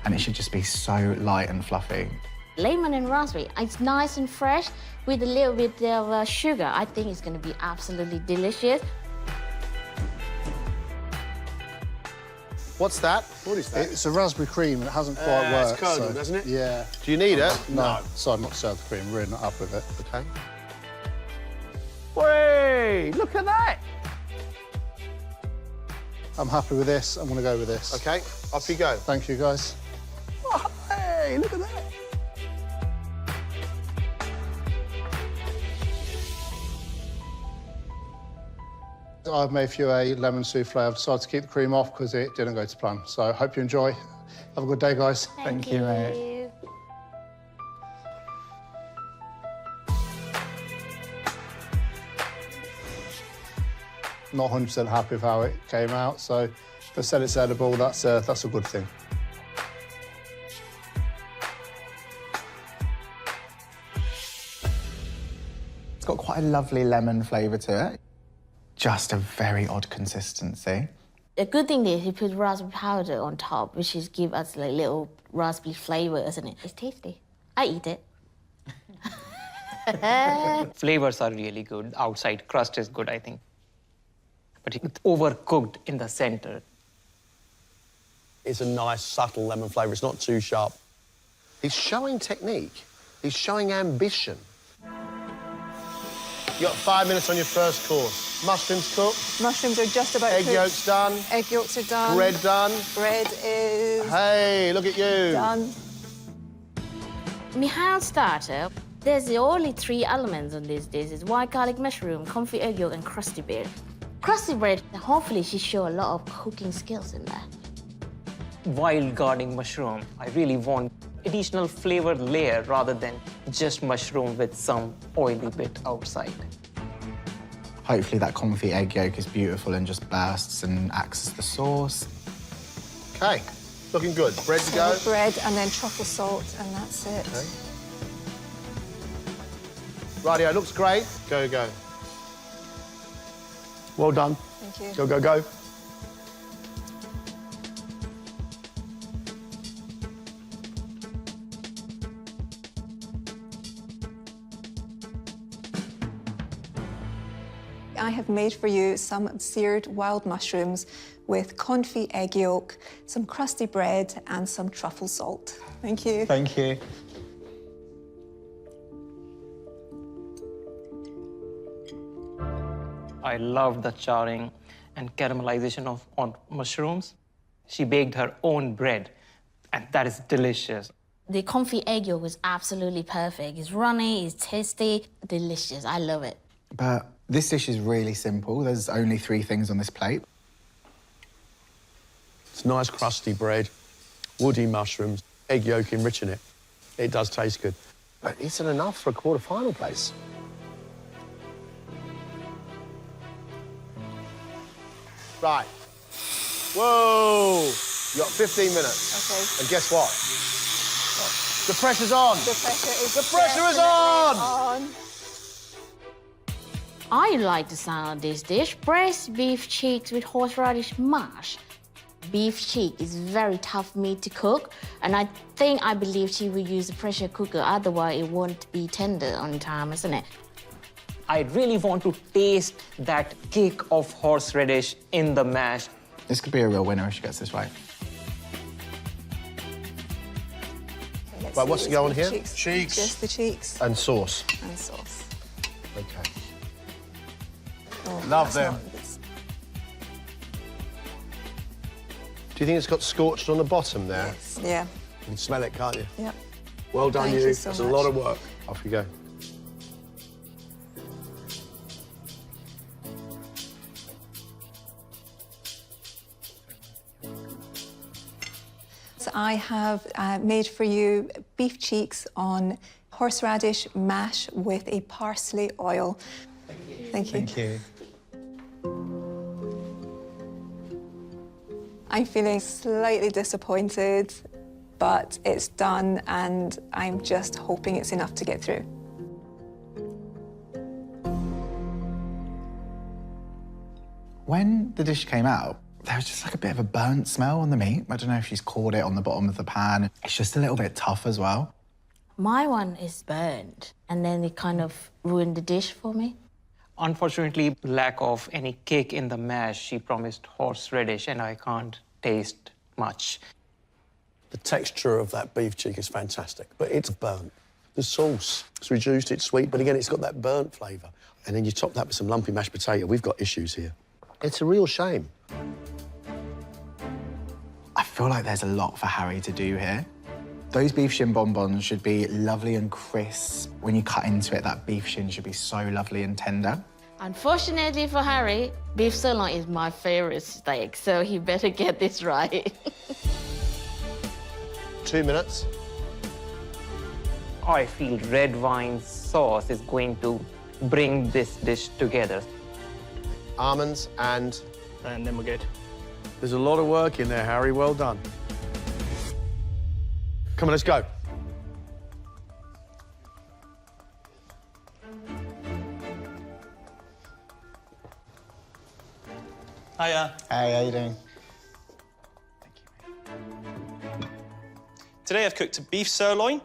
and it should just be so light and fluffy. Lemon and raspberry, it's nice and fresh with a little bit of sugar. I think it's going to be absolutely delicious. What's that? What is that? It's a raspberry cream, and it hasn't quite worked. It's curdled, so, doesn't it? Yeah. Do you need it? No. Decided not to serve the cream. Really not up with it. OK. Whey! Look at that! I'm happy with this. I'm going to go with this. OK, off you go. Thank you, guys. Oh, hey, look at that. I've made for you a lemon souffle. I've decided to keep the cream off because it didn't go to plan. So I hope you enjoy. Have a good day, guys. Thank you, mate. Not 100% happy with how it came out, so if I said it's edible, that's a good thing. It's got quite a lovely lemon flavour to it. Just a very odd consistency. The good thing is you put raspberry powder on top, which is give us like little raspberry flavour, isn't it? It's tasty. I eat it. Flavors are really good. Outside crust is good, I think. But it's overcooked in the center. It's a nice, subtle lemon flavour. It's not too sharp. He's showing technique. He's showing ambition. You got 5 minutes on your first course. Mushrooms cooked. Mushrooms are just about Egg cooked. yolks done. Egg yolks are done. Bread done. Bread is Hey, look at you. done. Behind starter, there's only 3 elements on this dish. It's white garlic mushroom, comfy egg yolk, and crusty bread. Crusty bread, hopefully she show a lot of cooking skills in there. Wild garden mushroom, I really want additional flavor layer rather than just mushroom with some oily bit outside. Hopefully that confit egg yolk is beautiful and just bursts and acts as the sauce. OK, looking good. Bread to go. Bread and then truffle salt, and that's it. Okay. Rightio, looks great. Go, go. Well done. Thank you. Go, go, go. I have made for you some seared wild mushrooms with confit egg yolk, some crusty bread, and some truffle salt. Thank you. Thank you. I love the charring and caramelization on mushrooms. She baked her own bread, and that is delicious. The confit egg yolk is absolutely perfect. It's runny, it's tasty, delicious. I love it. But this dish is really simple. There's only 3 things on this plate. It's nice, crusty bread, woody mushrooms, egg yolk enriching it. It does taste good. But isn't enough for a quarter-final place. Right. Whoa! You got 15 minutes. Okay. And guess what? The pressure's on. The pressure is on. I like the sound of this dish. Braised beef cheeks with horseradish mash. Beef cheek is very tough meat to cook, and I believe she will use a pressure cooker, otherwise it won't be tender on time, isn't it? I really want to taste that kick of horseradish in the mash. This could be a real winner if she gets this right. Right, what's going on here? Cheeks. Just the cheeks. And sauce. And sauce. OK. Oh, Love that's them. not- Do you think it's got scorched on the bottom there? Yes. Yeah. You can smell it, can't you? Yep. Well done, Thank you. you so It's a much. lot of work. Off you go. So I have made for you beef cheeks on horseradish mash with a parsley oil. Thank you. Thank you. I'm feeling slightly disappointed, but it's done and I'm just hoping it's enough to get through. When the dish came out, there was just like a bit of a burnt smell on the meat. I don't know if she's caught it on the bottom of the pan. It's just a little bit tough as well. My one is burned, and then it kind of ruined the dish for me. Unfortunately, lack of any kick in the mash. She promised horseradish, and I can't taste much. The texture of that beef cheek is fantastic, but it's burnt. The sauce, it's reduced, it's sweet, but again, it's got that burnt flavour. And then you top that with some lumpy mashed potato. We've got issues here. It's a real shame. I feel like there's a lot for Harry to do here. Those beef shin bonbons should be lovely and crisp. When you cut into it, that beef shin should be so lovely and tender. Unfortunately for Harry, beef sirloin is my favorite steak, so he better get this right. 2 minutes. I feel red wine sauce is going to bring this dish together. Almonds and then we're good. There's a lot of work in there, Harry. Well done. Come on, let's go. Hiya. Hey, how you doing? Today I've cooked a beef sirloin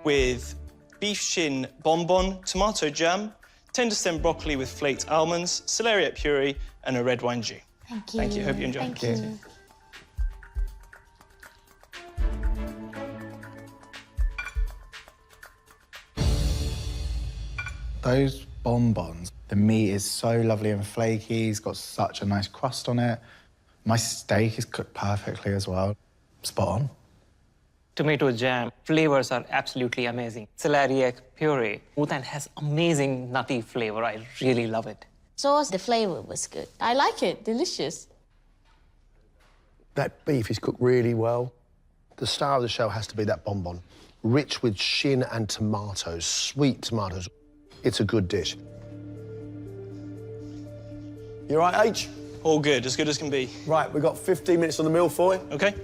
with beef shin bonbon, tomato jam, tender stem broccoli with flaked almonds, celeriac puree, and a red wine jus. Thank you. Thank you. Hope you enjoy. Thank you. Those bonbons, the meat is so lovely and flaky. It's got such a nice crust on it. My steak is cooked perfectly as well. Spot on. Tomato jam, flavors are absolutely amazing. Celeriac puree, Bhutan has amazing nutty flavor. I really love it. Sauce, the flavor was good. I like it, delicious. that beef is cooked really well. The star of the show has to be that bonbon. Rich with shin and tomatoes, sweet tomatoes. It's a good dish. You all right, H? All good as can be. Right, we've got 15 minutes on the meal for you. OK.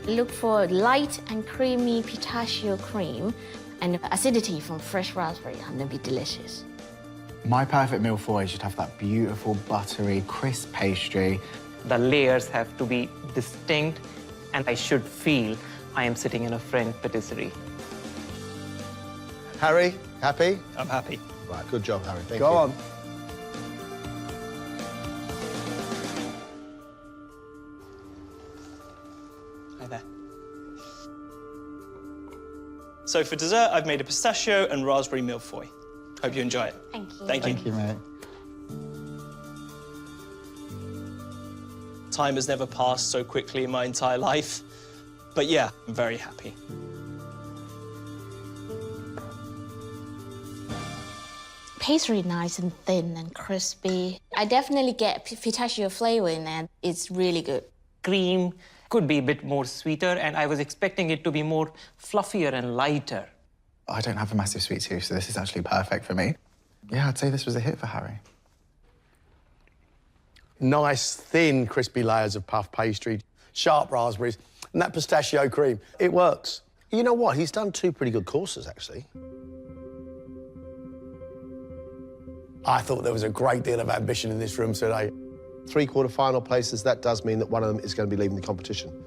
Look for light and creamy pistachio cream and acidity from fresh raspberry, and they'll be delicious. My perfect meal for you should have that beautiful, buttery, crisp pastry. The layers have to be distinct, and I should feel I am sitting in a French patisserie. Harry, happy? I'm happy. Right, good job, Harry. Thank you. Go on. Hi there. So for dessert, I've made a pistachio and raspberry mille-feuille. Hope you enjoy it. Thank you. Thank you. Thank you, mate. Time has never passed so quickly in my entire life. But yeah, I'm very happy. Pastry nice and thin and crispy. I definitely get pistachio flavor in there. It's really good. Cream could be a bit more sweeter, and I was expecting it to be more fluffier and lighter. I don't have a massive sweet tooth, so this is actually perfect for me. Yeah, I'd say this was a hit for Harry. Nice, thin, crispy layers of puff pastry, sharp raspberries, and that pistachio cream. It works. You know what? He's done 2 pretty good courses, actually. I thought there was a great deal of ambition in this room today. 3 quarter-final places, that does mean that one of them is going to be leaving the competition.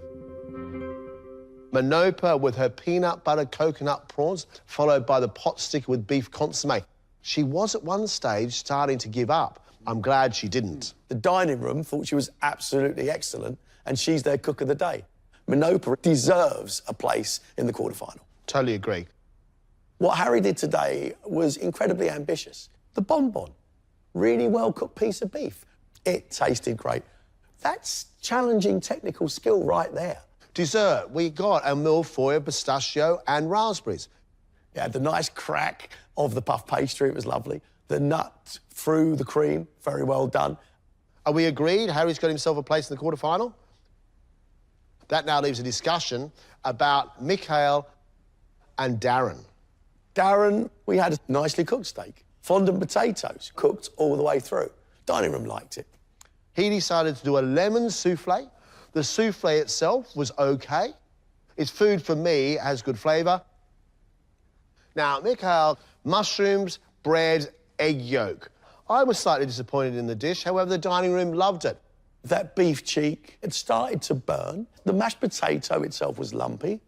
Manopa with her peanut butter coconut prawns, followed by the pot sticker with beef consomme. She was at one stage starting to give up. I'm glad she didn't. The dining room thought she was absolutely excellent, and she's their cook of the day. Manopa deserves a place in the quarterfinal. Totally agree. What Harry did today was incredibly ambitious. The bonbon, really well-cooked piece of beef. It tasted great. That's challenging technical skill right there. Dessert, we got a mille-feuille, pistachio and raspberries. You had the nice crack of the puff pastry, it was lovely. The nut through the cream, very well done. Are we agreed? Harry's got himself a place in the quarterfinal? That now leaves a discussion about Mikhail and Darren. Darren, we had a nicely cooked steak. Fondant potatoes, cooked all the way through. Dining room liked it. He decided to do a lemon souffle. The souffle itself was okay. It's food for me, has good flavour. Now, Mikhail, mushrooms, bread, egg yolk. I was slightly disappointed in the dish, however, the dining room loved it. That beef cheek had started to burn. The mashed potato itself was lumpy.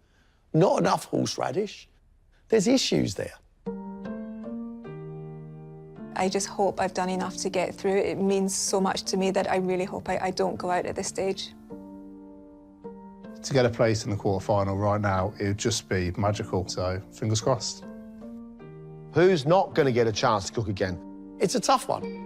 Not enough horseradish. There's issues there. I just hope I've done enough to get through. It means so much to me that I really hope I don't go out at this stage. To get a place in the quarterfinal right now, it would just be magical, so fingers crossed. Who's not going to get a chance to cook again? It's a tough one.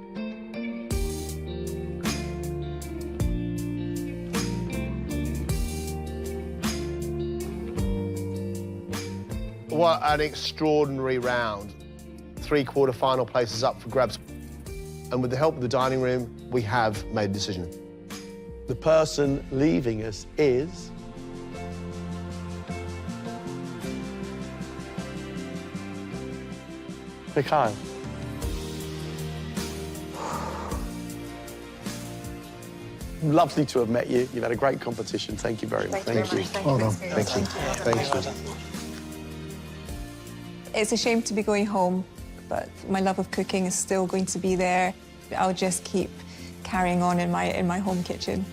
What an extraordinary round. 3 quarter-final places up for grabs. And with the help of the dining room, we have made a decision. The person leaving us is... Mikhail. Lovely to have met you. You've had a great competition. Thank you very much. Thank you. Hold on. Thank you. Thank you. It's a shame to be going home, but my love of cooking is still going to be there. I'll just keep carrying on in my home kitchen.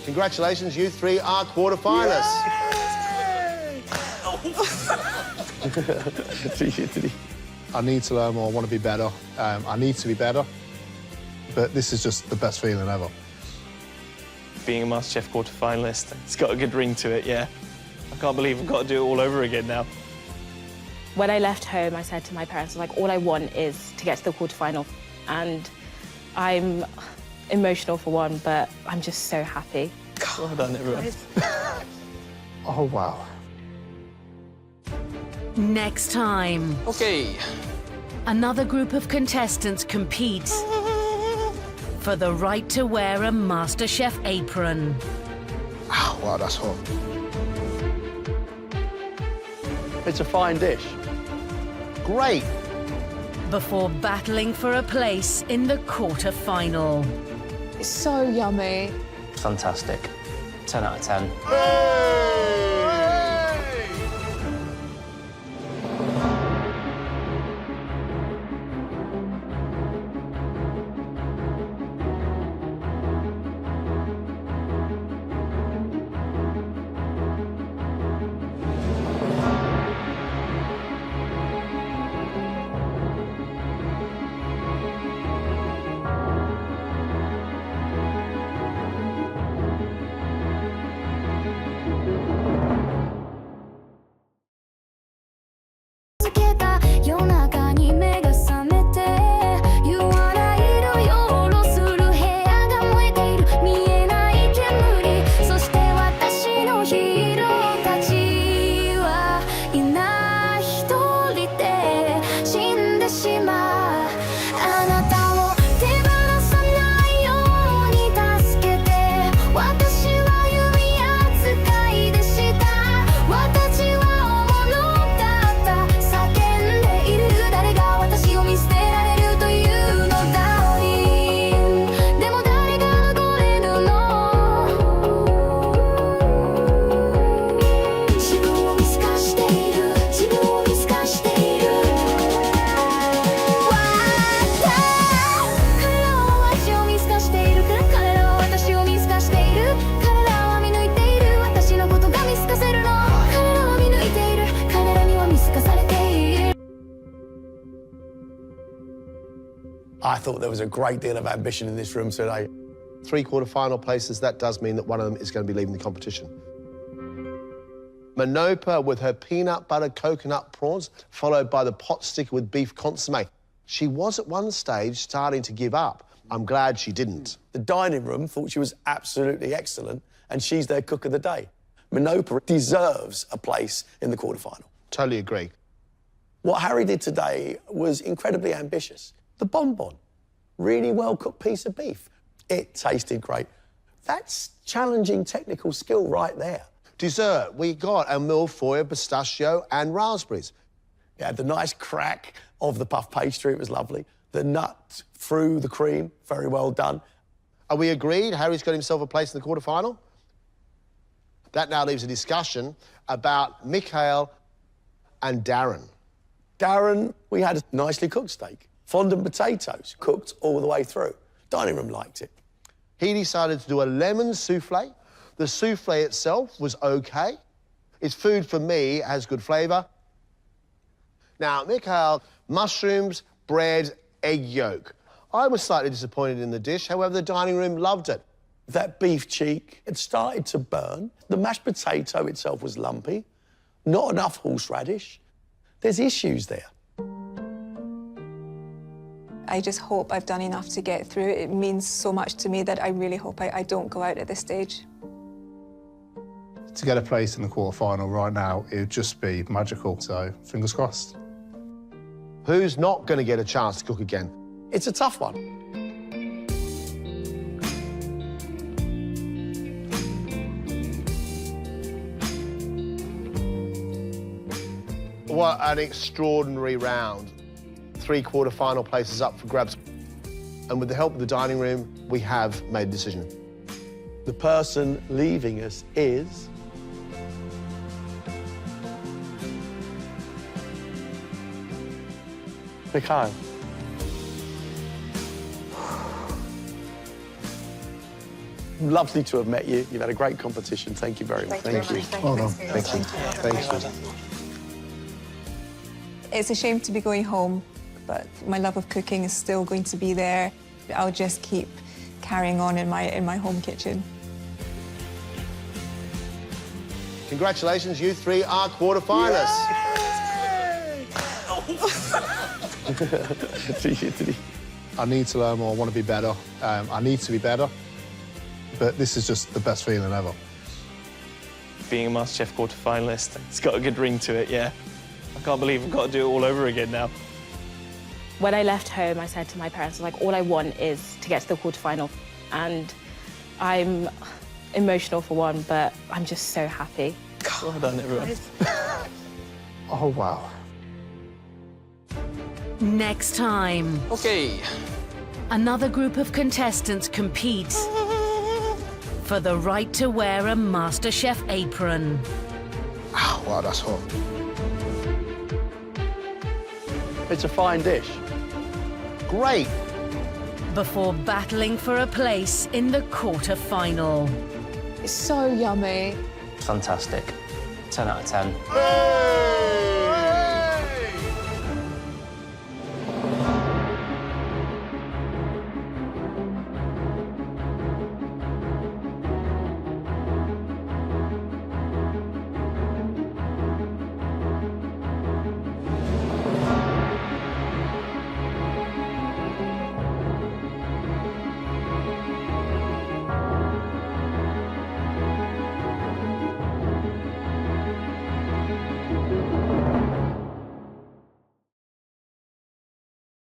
Congratulations, you 3 are quarter-finalists. I need to learn more, I want to be better. I need to be better, but this is just the best feeling ever. Being a MasterChef quarter-finalist, it's got a good ring to it, yeah. I can't believe I've got to do it all over again now. When I left home, I said to my parents, like, all I want is to get to the quarterfinal. And I'm emotional for one, but I'm just so happy. Well done, everyone. Oh, wow. Next time. Okay. Another group of contestants compete for the right to wear a MasterChef apron. Oh, wow, that's hot. It's a fine dish. Great. Before battling for a place in the quarter-final. It's so yummy. Fantastic. 10 out of 10. I thought there was a great deal of ambition in this room today. 3 quarter-final places, that does mean that one of them is going to be leaving the competition. Manopa with her peanut butter coconut prawns, followed by the pot sticker with beef consomme. She was at one stage starting to give up. I'm glad she didn't. The dining room thought she was absolutely excellent, and she's their cook of the day. Manopa deserves a place in the quarterfinal. Totally agree. What Harry did today was incredibly ambitious. The bonbon. really well-cooked piece of beef. It tasted great. That's challenging technical skill right there. Dessert, we got a millefeuille, pistachio and raspberries. You had the nice crack of the puff pastry, it was lovely. The nut through the cream, very well done. Are we agreed? Harry's got himself a place in the quarter-final? That now leaves a discussion about Mikhail and Darren. Darren, we had a nicely cooked steak. Fondant potatoes, cooked all the way through. Dining room liked it. He decided to do a lemon souffle. The souffle itself was OK. It's food for me, has good flavour. Now, Mikhail, mushrooms, bread, egg yolk. I was slightly disappointed in the dish, however, the dining room loved it. That beef cheek, it started to burn. The mashed potato itself was lumpy. Not enough horseradish. There's issues there. I just hope I've done enough to get through. It means so much to me that I really hope I don't go out at this stage. To get a place in the quarter-final right now, it would just be magical, so fingers crossed. Who's not going to get a chance to cook again? It's a tough one. What an extraordinary round. 3 quarter-final places up for grabs. And with the help of the dining room, we have made a decision. The person leaving us is... Mikhail. Lovely to have met you. You've had a great competition. Thank you very much. Thank you. Thank you. It's a shame to be going home, but my love of cooking is still going to be there. I'll just keep carrying on in my home kitchen. Congratulations, you 3 are quarter-finalists. I need to learn more, I want to be better. I need to be better, but this is just the best feeling ever. Being a MasterChef quarter-finalist, it's got a good ring to it, yeah. I can't believe I've got to do it all over again now. When I left home, I said to my parents, like, all I want is to get to the quarterfinal. And I'm emotional for one, but I'm just so happy. Well done, everyone. Oh, wow. Next time. OK. Another group of contestants competes for the right to wear a MasterChef apron. Oh, wow, that's hot. It's a fine dish. Great. Before battling for a place in the quarter-final. It's so yummy. Fantastic. 10 out of 10. Hey!